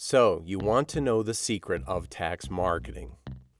So, you want to know the secret of tax marketing?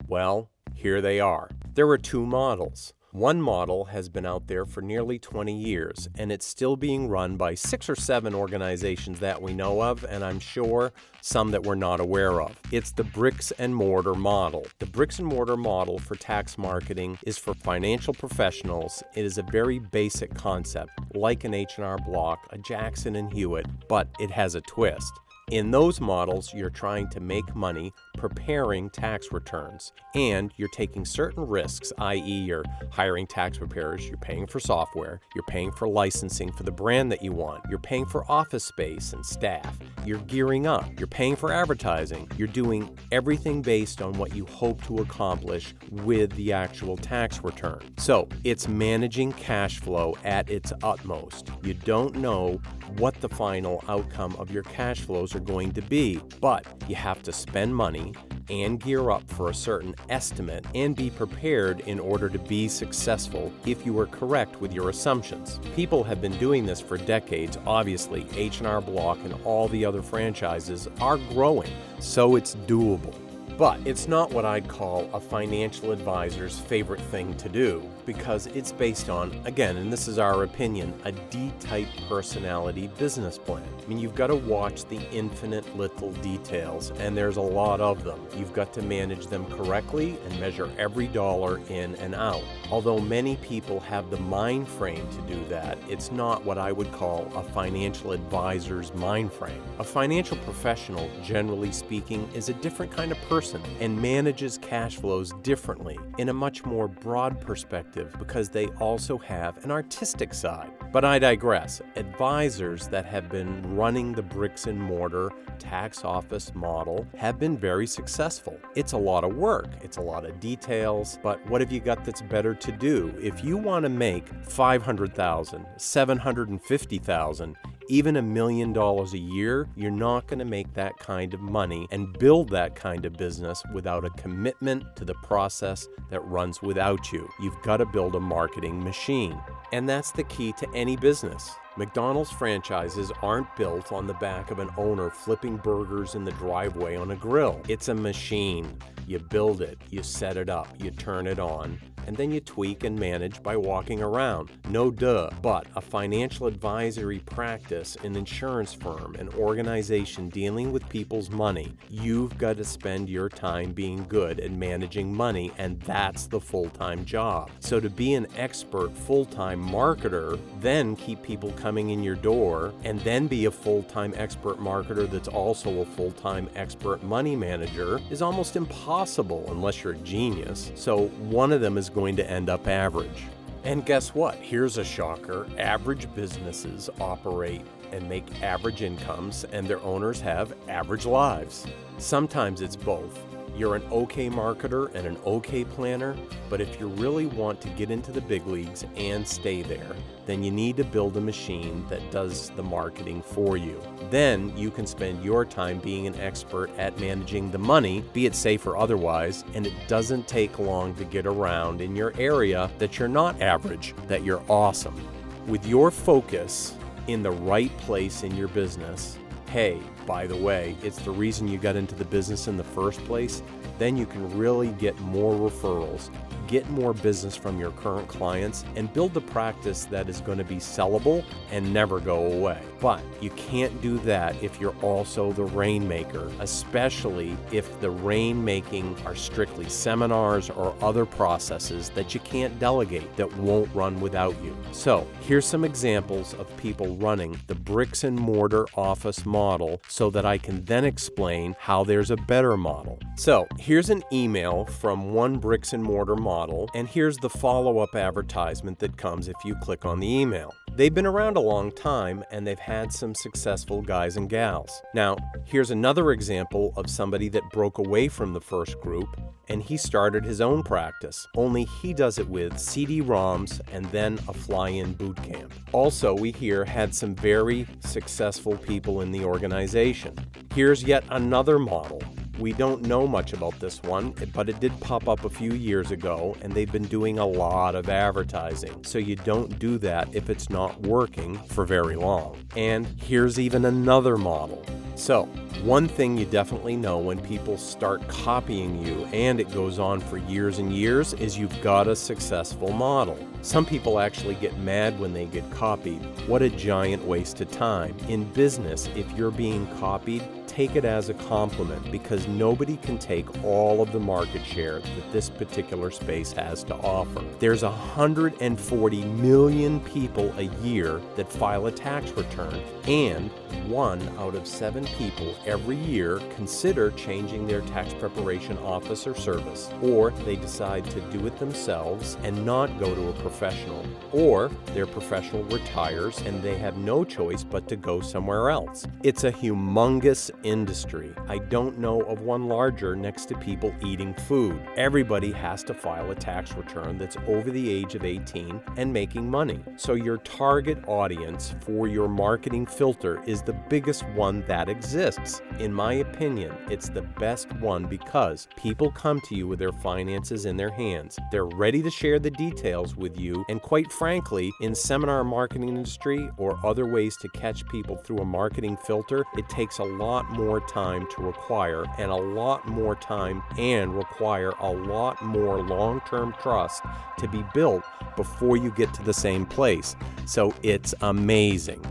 Well, here they are. There are two models. One model has been out there for nearly 20 years, and it's still being run by 6 or 7 organizations that we know of, and I'm sure some that we're not aware of. It's the bricks and mortar model. The bricks and mortar model for tax marketing is for financial professionals. It is a very basic concept, like an H&R Block, a Jackson and Hewitt, but it has a twist. In those models, you're trying to make money preparing tax returns, and you're taking certain risks, i.e. you're hiring tax preparers, you're paying for software, you're paying for licensing for the brand that you want, you're paying for office space and staff, you're gearing up, you're paying for advertising, you're doing everything based on what you hope to accomplish with the actual tax return. So it's managing cash flow at its utmost. You don't know what the final outcome of your cash flows are going to be, but you have to spend money and gear up for a certain estimate and be prepared in order to be successful if you are correct with your assumptions. People have been doing this for decades. Obviously, H&R Block and all the other franchises are growing, so it's doable. But it's not what I'd call a financial advisor's favorite thing to do, because it's based on, again, and this is our opinion, a D-type personality business plan. I mean, you've got to watch the infinite little details, and there's a lot of them. You've got to manage them correctly and measure every dollar in and out. Although many people have the mind frame to do that, it's not what I would call a financial advisor's mind frame. A financial professional, generally speaking, is a different kind of person and manages cash flows differently in a much more broad perspective because they also have an artistic side. But I digress. Advisors that have been running the bricks and mortar tax office model have been very successful. It's a lot of work, it's a lot of details, but what have you got that's better to do? If you want to make $500,000, $750,000, even $1 million a year, you're not going to make that kind of money and build that kind of business without a commitment to the process that runs without you. You've got to build a marketing machine. And that's the key to any business. McDonald's franchises aren't built on the back of an owner flipping burgers in the driveway on a grill. It's a machine. You build it, you set it up, you turn it on, and then you tweak and manage by walking around. No duh. But a financial advisory practice, an insurance firm, an organization dealing with people's money, you've got to spend your time being good at managing money, and that's the full-time job. So to be an expert full-time marketer, then keep people coming in your door, and then be a full-time expert marketer that's also a full-time expert money manager is almost impossible unless you're a genius. So one of them is going to end up average. And guess what? Here's a shocker. Average businesses operate and make average incomes, and their owners have average lives. Sometimes it's both. You're an okay marketer and an okay planner, but if you really want to get into the big leagues and stay there, then you need to build a machine that does the marketing for you. Then you can spend your time being an expert at managing the money, be it safe or otherwise, and it doesn't take long to get around in your area that you're not average, that you're awesome. With your focus in the right place in your business, hey, by the way, it's the reason you got into the business in the first place, then you can really get more referrals, get more business from your current clients, and build a practice that is going to be sellable and never go away. But you can't do that if you're also the rainmaker, especially if the rainmaking are strictly seminars or other processes that you can't delegate that won't run without you. So here's some examples of people running the bricks and mortar office model so that I can then explain how there's a better model. So here's an email from one bricks and mortar model, and here's the follow-up advertisement that comes if you click on the email. They've been around a long time, and they've had some successful guys and gals. Now, here's another example of somebody that broke away from the first group, and he started his own practice, only he does it with CD-ROMs and then a fly-in boot camp. Also, we here had some very successful people in the organization. Here's yet another model. We don't know much about this one, but it did pop up a few years ago, and they've been doing a lot of advertising. So you don't do that if it's not working for very long. And here's even another model. So, one thing you definitely know when people start copying you, and it goes on for years and years, is you've got a successful model. Some people actually get mad when they get copied. What a giant waste of time. In business, if you're being copied, take it as a compliment, because nobody can take all of the market share that this particular space has to offer. There's 140 million people a year that file a tax return, and 1 out of 7 people every year consider changing their tax preparation office or service, or they decide to do it themselves and not go to a professional, or their professional retires and they have no choice but to go somewhere else. It's a humongous industry. I don't know of one larger next to people eating food. Everybody has to file a tax return that's over the age of 18 and making money. So your target audience for your marketing filter is the biggest one that exists. In my opinion, it's the best one because people come to you with their finances in their hands. They're ready to share the details with you, and quite frankly, in seminar marketing industry or other ways to catch people through a marketing filter, it takes a lot more time to require, and a lot more time and require a lot more long-term trust to be built before you get to the same place. So it's amazing.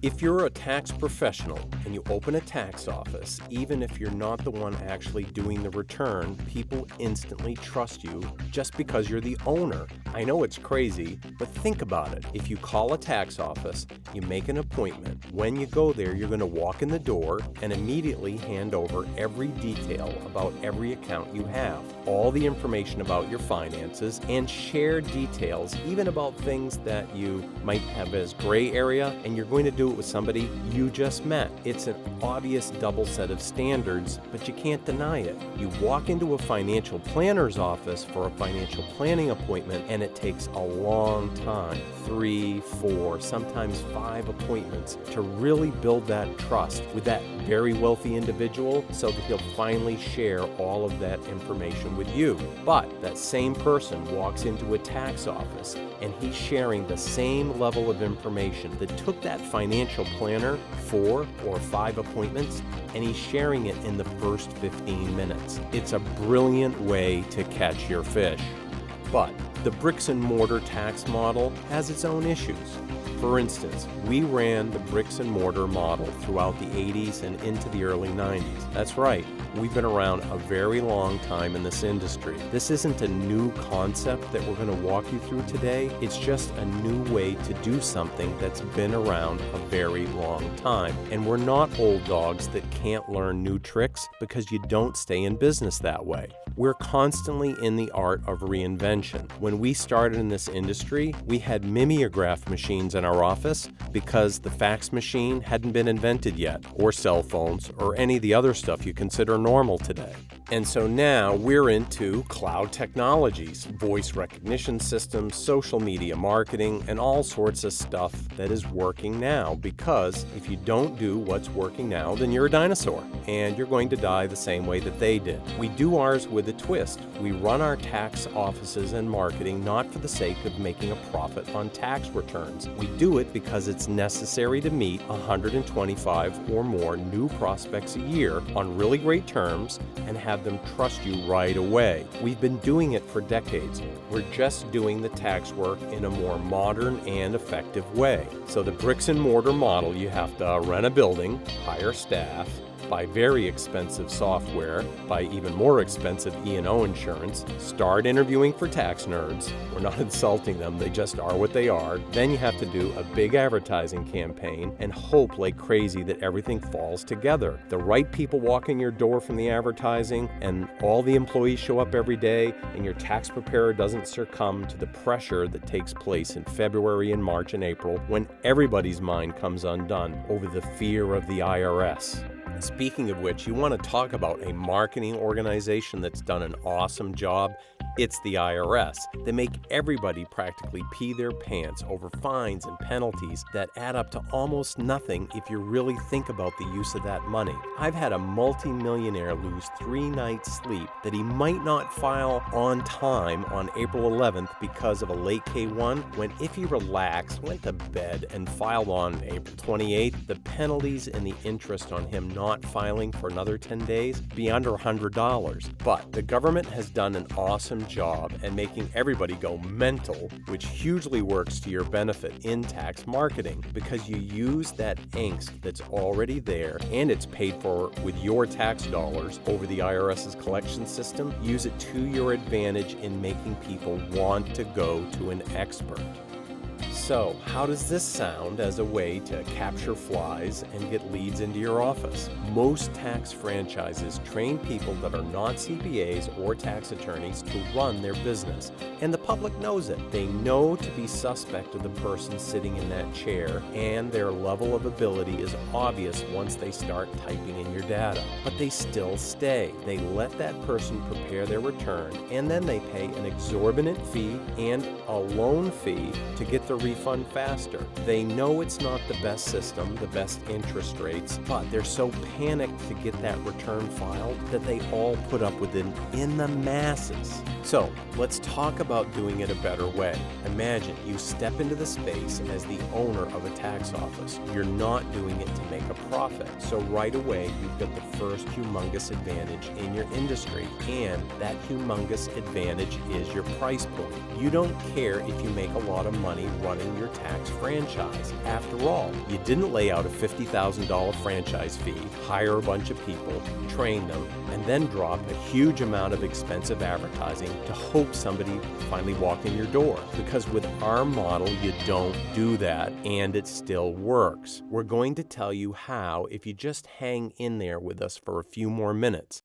If you're a tax professional and you open a tax office, even if you're not the one actually doing the return, people instantly trust you just because you're the owner. I know it's crazy, but think about it. If you call a tax office, you make an appointment. When you go there, you're going to walk in the door and immediately hand over every detail about every account you have, all the information about your finances, and share details, even about things that you might have as gray area, and you're going to do it with somebody you just met. It's an obvious double set of standards, but you can't deny it. You walk into a financial planner's office for a financial planning appointment, and it takes a long time, 3, 4, sometimes 5 appointments to really build that trust with that very wealthy individual so that he'll finally share all of that information with you. But that same person walks into a tax office and he's sharing the same level of information that took that financial planner 4 or 5 appointments, and he's sharing it in the first 15 minutes. It's a brilliant way to catch your fish. But the bricks and mortar tax model has its own issues. For instance, we ran the bricks and mortar model throughout the 80s and into the early 90s. That's right, we've been around a very long time in this industry. This isn't a new concept that we're going to walk you through today. It's just a new way to do something that's been around a very long time. And we're not old dogs that can't learn new tricks because you don't stay in business that way. We're constantly in the art of reinvention. When we started in this industry, we had mimeograph machines in our office because the fax machine hadn't been invented yet, or cell phones, or any of the other stuff you consider normal today. And so now we're into cloud technologies, voice recognition systems, social media marketing, and all sorts of stuff that is working now, because if you don't do what's working now, then you're a dinosaur, and you're going to die the same way that they did. We do ours with a twist. We run our tax offices and marketing not for the sake of making a profit on tax returns. We do it because it's necessary to meet 125 or more new prospects a year on really great terms and have them trust you right away. We've been doing it for decades. We're just doing the tax work in a more modern and effective way. So the bricks and mortar model, you have to rent a building, hire staff, buy very expensive software, buy even more expensive E&O insurance, start interviewing for tax nerds. We're not insulting them, they just are what they are. Then you have to do a big advertising campaign and hope like crazy that everything falls together. The right people walk in your door from the advertising, and all the employees show up every day, and your tax preparer doesn't succumb to the pressure that takes place in February and March and April when everybody's mind comes undone over the fear of the IRS. Speaking of which, you want to talk about a marketing organization that's done an awesome job It's the IRS. They make everybody practically pee their pants over fines and penalties that add up to almost nothing if you really think about the use of that money. I've had a multi-millionaire lose 3 nights' sleep that he might not file on time on April 11th because of a late K1, when if he relaxed, went to bed, and filed on April 28th, the penalties and the interest on him not filing for another 10 days be under $100. But the government has done an awesome job at making everybody go mental, which hugely works to your benefit in tax marketing because you use that angst that's already there and it's paid for with your tax dollars over the IRS's collection system. Use it to your advantage in making people want to go to an expert. So, how does this sound as a way to capture flies and get leads into your office? Most tax franchises train people that are not CPAs or tax attorneys to run their business, and the public knows it. They know to be suspect of the person sitting in that chair, and their level of ability is obvious once they start typing in your data. But they still stay. They let that person prepare their return, and then they pay an exorbitant fee and a loan fee to get the refund faster. They know it's not the best system, the best interest rates, but they're so panicked to get that return filed that they all put up with it in the masses. So let's talk about doing it a better way. Imagine you step into the space as the owner of a tax office. You're not doing it to make a profit. So right away, you've got the first humongous advantage in your industry. And that humongous advantage is your price point. You don't care if you make a lot of money running your tax franchise. After all, you didn't lay out a $50,000 franchise fee, hire a bunch of people, train them, and then drop a huge amount of expensive advertising to hope somebody finally walked in your door. Because with our model, you don't do that, and it still works. We're going to tell you how if you just hang in there with us for a few more minutes.